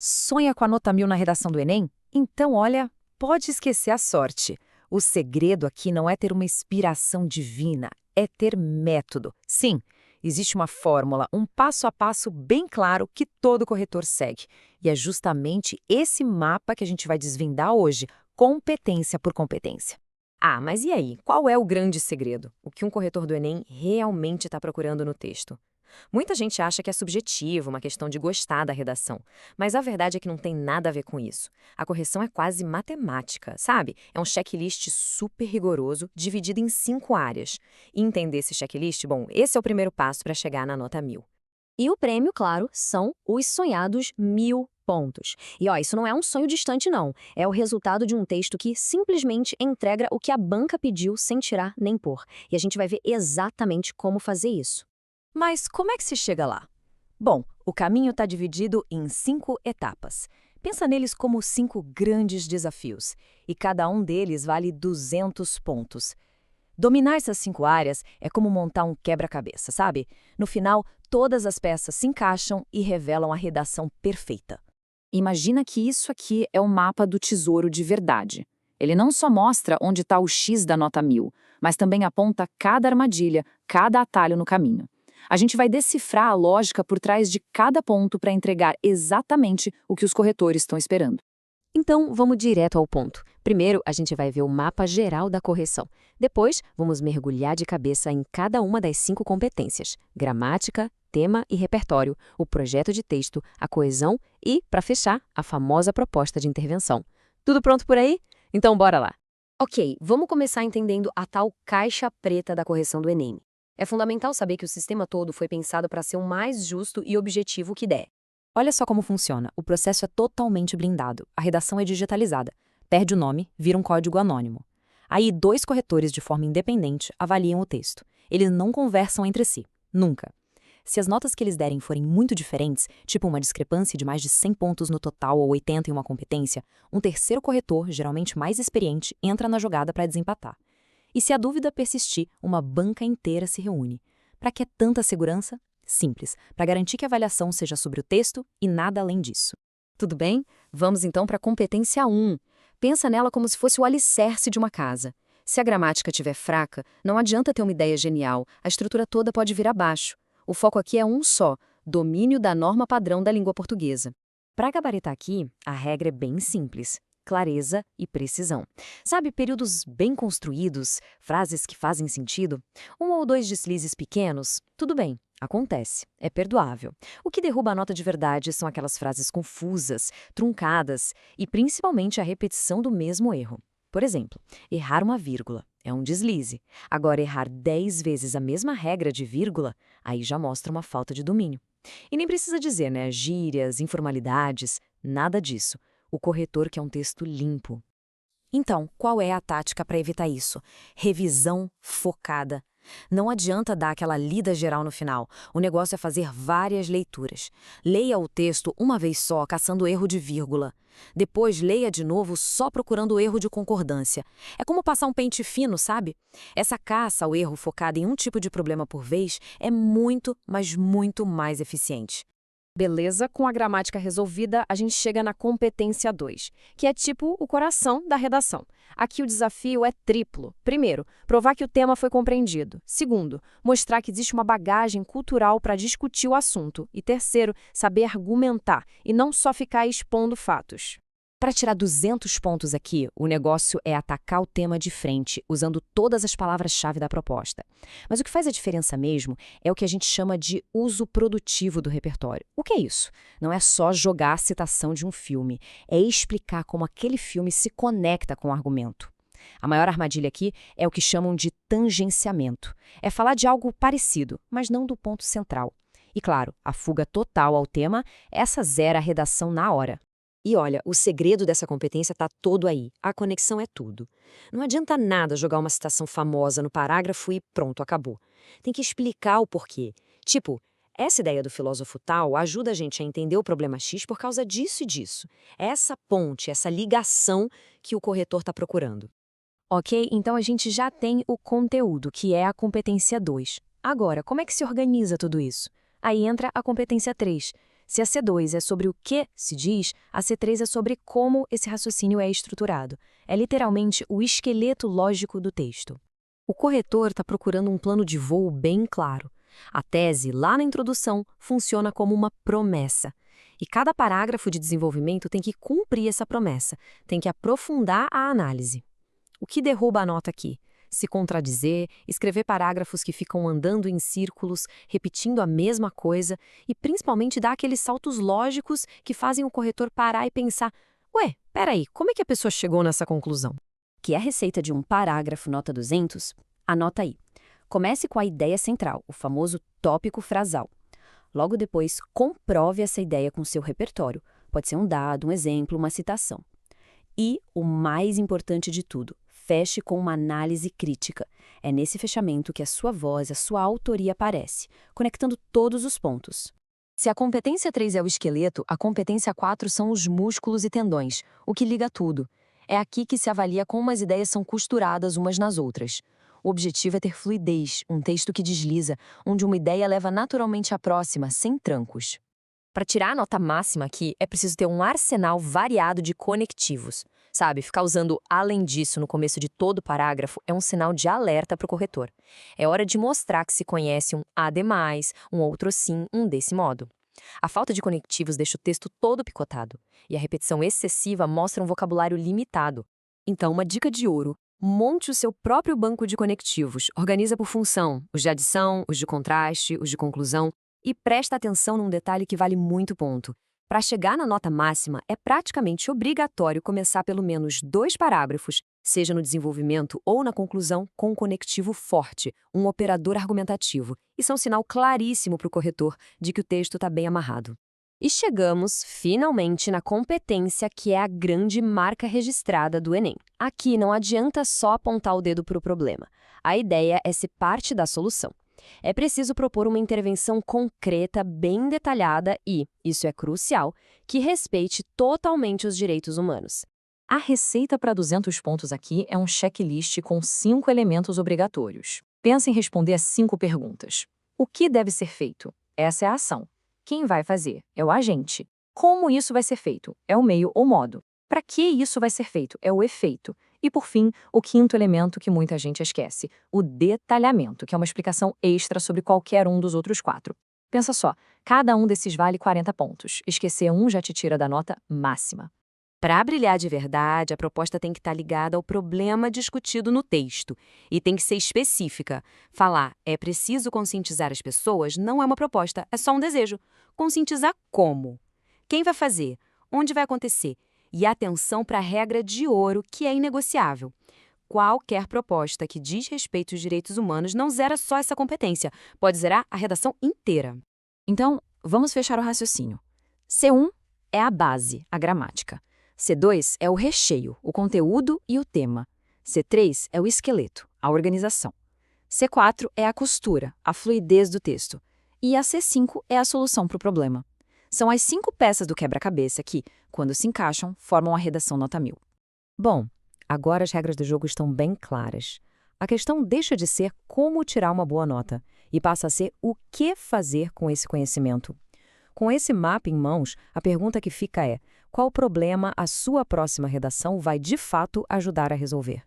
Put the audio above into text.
Sonha com a nota 1000 na redação do Enem? Então, olha, pode esquecer a sorte. O segredo aqui não é ter uma inspiração divina, é ter método. Sim, existe uma fórmula, um passo a passo bem claro que todo corretor segue. E é justamente esse mapa que a gente vai desvendar hoje, competência por competência. Ah, mas e aí? Qual é o grande segredo? O que um corretor do Enem realmente está procurando no texto? Muita gente acha que é subjetivo, uma questão de gostar da redação. Mas a verdade é que não tem nada a ver com isso. A correção é quase matemática, sabe? É um checklist super rigoroso, dividido em 5 áreas. E entender esse checklist, bom, esse é o primeiro passo para chegar na nota 1000. E o prêmio, claro, são os sonhados 1000 pontos. E ó, isso não é um sonho distante, não. É o resultado de um texto que simplesmente entrega o que a banca pediu sem tirar nem pôr. E a gente vai ver exatamente como fazer isso. Mas como é que se chega lá? Bom, o caminho está dividido em 5 etapas. Pensa neles como 5 grandes desafios, e cada um deles vale 200 pontos. Dominar essas 5 áreas é como montar um quebra-cabeça, sabe? No final, todas as peças se encaixam e revelam a redação perfeita. Imagina que isso aqui é o mapa do tesouro de verdade. Ele não só mostra onde está o X da nota 1000, mas também aponta cada armadilha, cada atalho no caminho. A gente vai decifrar a lógica por trás de cada ponto para entregar exatamente o que os corretores estão esperando. Então, vamos direto ao ponto. Primeiro, a gente vai ver o mapa geral da correção. Depois, vamos mergulhar de cabeça em cada uma das 5 competências: gramática, tema e repertório, o projeto de texto, a coesão e, para fechar, a famosa proposta de intervenção. Tudo pronto por aí? Então, bora lá! Ok, vamos começar entendendo a tal caixa preta da correção do Enem. É fundamental saber que o sistema todo foi pensado para ser o mais justo e objetivo que der. Olha só como funciona. O processo é totalmente blindado. A redação é digitalizada. Perde o nome, vira um código anônimo. Aí, 2 corretores de forma independente avaliam o texto. Eles não conversam entre si. Nunca. Se as notas que eles derem forem muito diferentes, tipo uma discrepância de mais de 100 pontos no total ou 80 em uma competência, um terceiro corretor, geralmente mais experiente, entra na jogada para desempatar. E se a dúvida persistir, uma banca inteira se reúne. Para que tanta segurança? Simples, para garantir que a avaliação seja sobre o texto e nada além disso. Tudo bem? Vamos então para a competência 1. Pensa nela como se fosse o alicerce de uma casa. Se a gramática estiver fraca, não adianta ter uma ideia genial, a estrutura toda pode vir abaixo. O foco aqui é um só: domínio da norma padrão da língua portuguesa. Para gabaritar aqui, a regra é bem simples: clareza e precisão. Sabe, períodos bem construídos, frases que fazem sentido? 1 ou 2 deslizes pequenos? Tudo bem, acontece, é perdoável. O que derruba a nota de verdade são aquelas frases confusas, truncadas e principalmente a repetição do mesmo erro. Por exemplo, errar uma vírgula é um deslize. Agora, errar 10 vezes a mesma regra de vírgula, aí já mostra uma falta de domínio. E nem precisa dizer, né, gírias, informalidades, nada disso. O corretor quer um texto limpo. Então, qual é a tática para evitar isso? Revisão focada. Não adianta dar aquela lida geral no final. O negócio é fazer várias leituras. Leia o texto uma vez só, caçando erro de vírgula. Depois, leia de novo só procurando erro de concordância. É como passar um pente fino, sabe? Essa caça ao erro focada em um tipo de problema por vez é muito, mas muito mais eficiente. Beleza, com a gramática resolvida, a gente chega na competência 2, que é tipo o coração da redação. Aqui o desafio é triplo. Primeiro, provar que o tema foi compreendido. Segundo, mostrar que existe uma bagagem cultural para discutir o assunto. E terceiro, saber argumentar e não só ficar expondo fatos. Para tirar 200 pontos aqui, o negócio é atacar o tema de frente, usando todas as palavras-chave da proposta. Mas o que faz a diferença mesmo é o que a gente chama de uso produtivo do repertório. O que é isso? Não é só jogar a citação de um filme, é explicar como aquele filme se conecta com o argumento. A maior armadilha aqui é o que chamam de tangenciamento. É falar de algo parecido, mas não do ponto central. E claro, a fuga total ao tema, essa zera a redação na hora. E olha, o segredo dessa competência está todo aí. A conexão é tudo. Não adianta nada jogar uma citação famosa no parágrafo e pronto, acabou. Tem que explicar o porquê. Tipo, essa ideia do filósofo tal ajuda a gente a entender o problema X por causa disso e disso. É essa ponte, essa ligação que o corretor está procurando. Ok, então a gente já tem o conteúdo, que é a competência 2. Agora, como é que se organiza tudo isso? Aí entra a competência 3. Se a C2 é sobre o que se diz, a C3 é sobre como esse raciocínio é estruturado. É literalmente o esqueleto lógico do texto. O corretor está procurando um plano de voo bem claro. A tese, lá na introdução, funciona como uma promessa. E cada parágrafo de desenvolvimento tem que cumprir essa promessa, tem que aprofundar a análise. O que derruba a nota aqui? Se contradizer, escrever parágrafos que ficam andando em círculos, repetindo a mesma coisa e principalmente dar aqueles saltos lógicos que fazem o corretor parar e pensar: ué, peraí, como é que a pessoa chegou nessa conclusão? Que é a receita de um parágrafo nota 200? Anota aí. Comece com a ideia central, o famoso tópico frasal. Logo depois, comprove essa ideia com seu repertório. Pode ser um dado, um exemplo, uma citação. E, o mais importante de tudo, feche com uma análise crítica. É nesse fechamento que a sua voz, a sua autoria aparece, conectando todos os pontos. Se a competência 3 é o esqueleto, a competência 4 são os músculos e tendões, o que liga tudo. É aqui que se avalia como as ideias são costuradas umas nas outras. O objetivo é ter fluidez, um texto que desliza, onde uma ideia leva naturalmente à próxima, sem trancos. Para tirar a nota máxima aqui, é preciso ter um arsenal variado de conectivos. Sabe, ficar usando além disso no começo de todo parágrafo é um sinal de alerta para o corretor. É hora de mostrar que se conhece um a demais, um outro sim, um desse modo. A falta de conectivos deixa o texto todo picotado, e a repetição excessiva mostra um vocabulário limitado. Então, uma dica de ouro: monte o seu próprio banco de conectivos, organiza por função, os de adição, os de contraste, os de conclusão, e presta atenção num detalhe que vale muito ponto. Para chegar na nota máxima, é praticamente obrigatório começar pelo menos 2 parágrafos, seja no desenvolvimento ou na conclusão, com um conectivo forte, um operador argumentativo. Isso é um sinal claríssimo para o corretor de que o texto está bem amarrado. E chegamos, finalmente, na competência que é a grande marca registrada do Enem. Aqui não adianta só apontar o dedo para o problema. A ideia é ser parte da solução. É preciso propor uma intervenção concreta, bem detalhada e, isso é crucial, que respeite totalmente os direitos humanos. A receita para 200 pontos aqui é um checklist com 5 elementos obrigatórios. Pense em responder a 5 perguntas. O que deve ser feito? Essa é a ação. Quem vai fazer? É o agente. Como isso vai ser feito? É o meio ou modo. Para que isso vai ser feito? É o efeito. E, por fim, o 5º elemento que muita gente esquece, o detalhamento, que é uma explicação extra sobre qualquer um dos outros 4. Pensa só, cada um desses vale 40 pontos. Esquecer um já te tira da nota máxima. Para brilhar de verdade, a proposta tem que estar ligada ao problema discutido no texto. E tem que ser específica. Falar é preciso conscientizar as pessoas não é uma proposta, é só um desejo. Conscientizar como? Quem vai fazer? Onde vai acontecer? E atenção para a regra de ouro, que é inegociável. Qualquer proposta que diz respeito aos direitos humanos não zera só essa competência, pode zerar a redação inteira. Então, vamos fechar o raciocínio. C1 é a base, a gramática. C2 é o recheio, o conteúdo e o tema. C3 é o esqueleto, a organização. C4 é a costura, a fluidez do texto. E a C5 é a solução para o problema. São as 5 peças do quebra-cabeça que, quando se encaixam, formam a redação nota 1000. Bom, agora as regras do jogo estão bem claras. A questão deixa de ser como tirar uma boa nota e passa a ser o que fazer com esse conhecimento. Com esse mapa em mãos, a pergunta que fica é: qual problema a sua próxima redação vai de fato ajudar a resolver?